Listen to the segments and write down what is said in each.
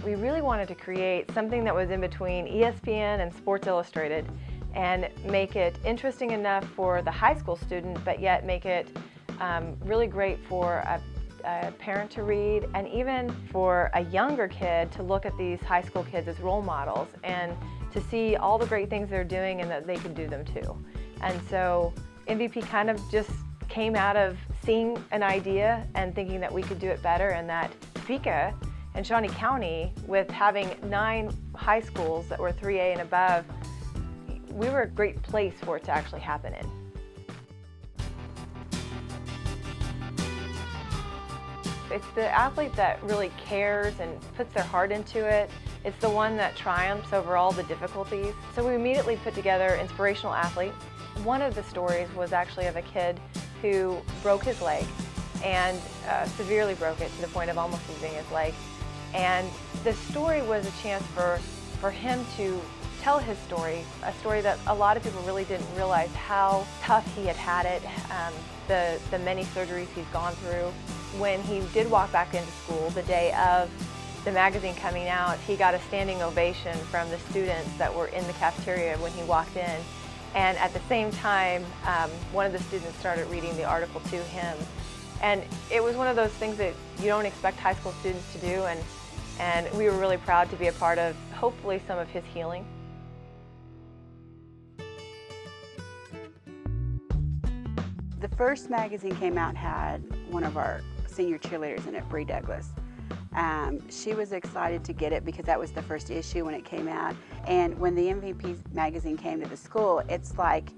We really wanted to create something that was in between ESPN and Sports Illustrated and make it interesting enough for the high school student, but yet make it really great for a parent to read, and even for a younger kid to look at these high school kids as role models and to see all the great things they're doing and that they can do them too. And so MVP kind of just came out of seeing an idea and thinking that we could do it better, and that Topeka and Shawnee County, with having 9 high schools that were 3A and above, we were a great place for it to actually happen in. It's the athlete that really cares and puts their heart into it. It's the one that triumphs over all the difficulties. So we immediately put together Inspirational Athlete. One of the stories was actually of a kid who broke his leg, and severely broke it to the point of almost losing his leg. And the story was a chance for him to tell his story, a story that a lot of people really didn't realize how tough he had had it, the many surgeries he's gone through. When he did walk back into school the day of the magazine coming out, he got a standing ovation from the students that were in the cafeteria when he walked in. And at the same time, one of the students started reading the article to him. And it was one of those things that you don't expect high school students to do, and we were really proud to be a part of, hopefully, some of his healing. The first magazine came out had one of our senior cheerleaders in it, Bree Douglas. She was excited to get it because that was the first issue when it came out. And when the MVP magazine came to the school, it's like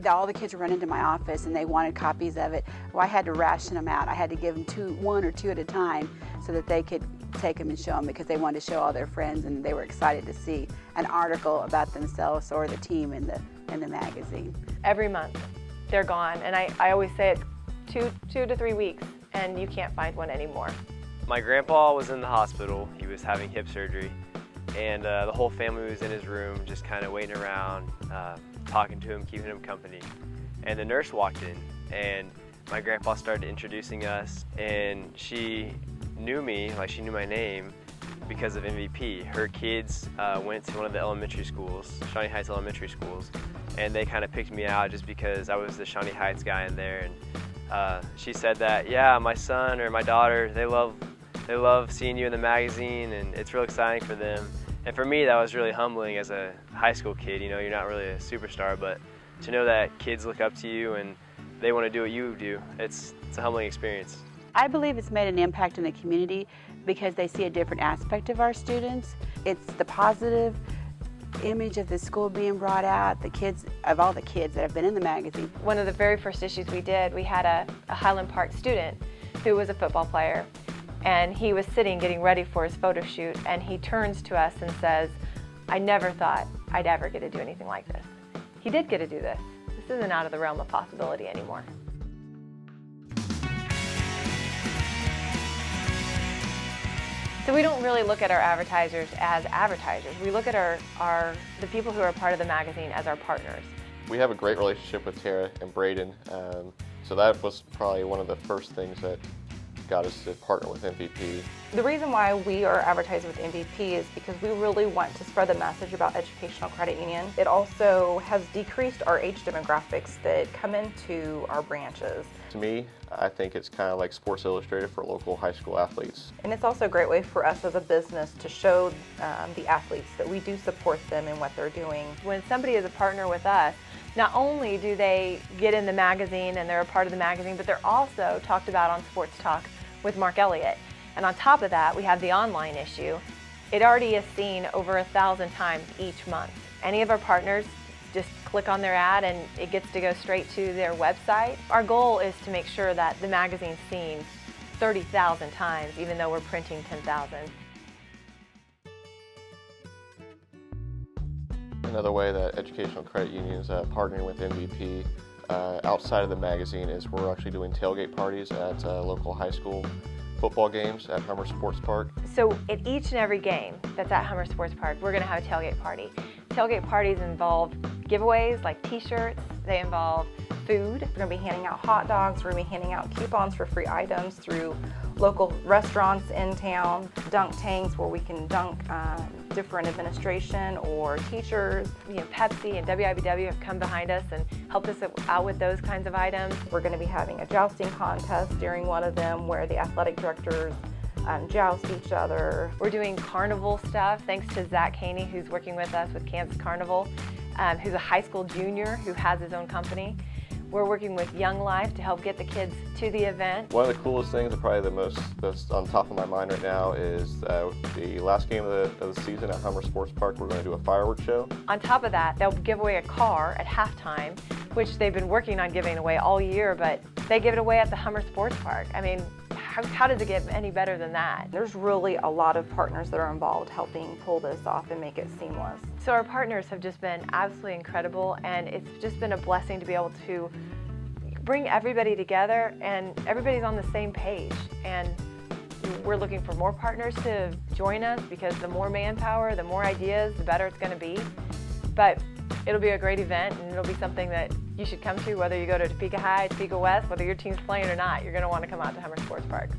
all the kids were running to my office and they wanted copies of it. Well, I had to ration them out. I had to give them one or two at a time so that they could take them and show them, because they wanted to show all their friends, and they were excited to see an article about themselves or the team in the magazine. Every month they're gone, and I always say it's two to 3 weeks and you can't find one anymore. My grandpa was in the hospital. He was having hip surgery, and the whole family was in his room just kind of waiting around, talking to him, keeping him company. And the nurse walked in, and my grandpa started introducing us, and she knew me, like she knew my name, because of MVP. Her kids went to one of the elementary schools, Shawnee Heights elementary schools, and they kind of picked me out just because I was the Shawnee Heights guy in there. And she said that, yeah, my son or my daughter, they love seeing you in the magazine, and it's real exciting for them. And for me, that was really humbling as a high school kid. You know, you're not really a superstar, but to know that kids look up to you and they want to do what you do, it's a humbling experience. I believe it's made an impact in the community because they see a different aspect of our students. It's the positive image of the school being brought out, of all the kids that have been in the magazine. One of the very first issues we did, we had a Highland Park student who was a football player, and he was sitting getting ready for his photo shoot, and he turns to us and says, "I never thought I'd ever get to do anything like this." He did get to do this. This isn't out of the realm of possibility anymore. So we don't really look at our advertisers as advertisers. We look at the people who are part of the magazine as our partners. We have a great relationship with Tara and Braden, so that was probably one of the first things that got us to partner with MVP. The reason why we are advertising with MVP is because we really want to spread the message about Educational Credit Union. It also has decreased our age demographics that come into our branches. To me, I think it's kind of like Sports Illustrated for local high school athletes. And it's also a great way for us as a business to show the athletes that we do support them in what they're doing. When somebody is a partner with us, not only do they get in the magazine and they're a part of the magazine, but they're also talked about on Sports Talk with Mark Elliott. And on top of that, we have the online issue. It already is seen over 1,000 times each month. Any of our partners, just click on their ad and it gets to go straight to their website. Our goal is to make sure that the magazine's seen 30,000 times, even though we're printing 10,000. Another way that Educational Credit Union is partnering with MVP outside of the magazine is we're actually doing tailgate parties at local high school football games at Hummer Sports Park. So at each and every game that's at Hummer Sports Park, we're going to have a tailgate party. Tailgate parties involve giveaways like t-shirts, they involve food. We're going to be handing out hot dogs. We're going to be handing out coupons for free items through local restaurants in town, dunk tanks where we can dunk different administration or teachers. You know, Pepsi and WIBW have come behind us and helped us out with those kinds of items. We're going to be having a jousting contest during one of them where the athletic directors joust each other. We're doing carnival stuff thanks to Zach Haney, who's working with us with Kansas Carnival, who's a high school junior who has his own company. We're working with Young Life to help get the kids to the event. One of the coolest things, and probably the most that's on top of my mind right now, is the last game of the season at Hummer Sports Park. We're going to do a fireworks show. On top of that, they'll give away a car at halftime, which they've been working on giving away all year, but they give it away at the Hummer Sports Park. I mean, how does it get any better than that? There's really a lot of partners that are involved helping pull this off and make it seamless. So our partners have just been absolutely incredible, and it's just been a blessing to be able to bring everybody together, and everybody's on the same page. And we're looking for more partners to join us, because the more manpower, the more ideas, the better it's going to be. But it'll be a great event, and it'll be something that you should come to, whether you go to Topeka High, Topeka West, whether your team's playing or not. You're going to want to come out to Hummer Sports Park.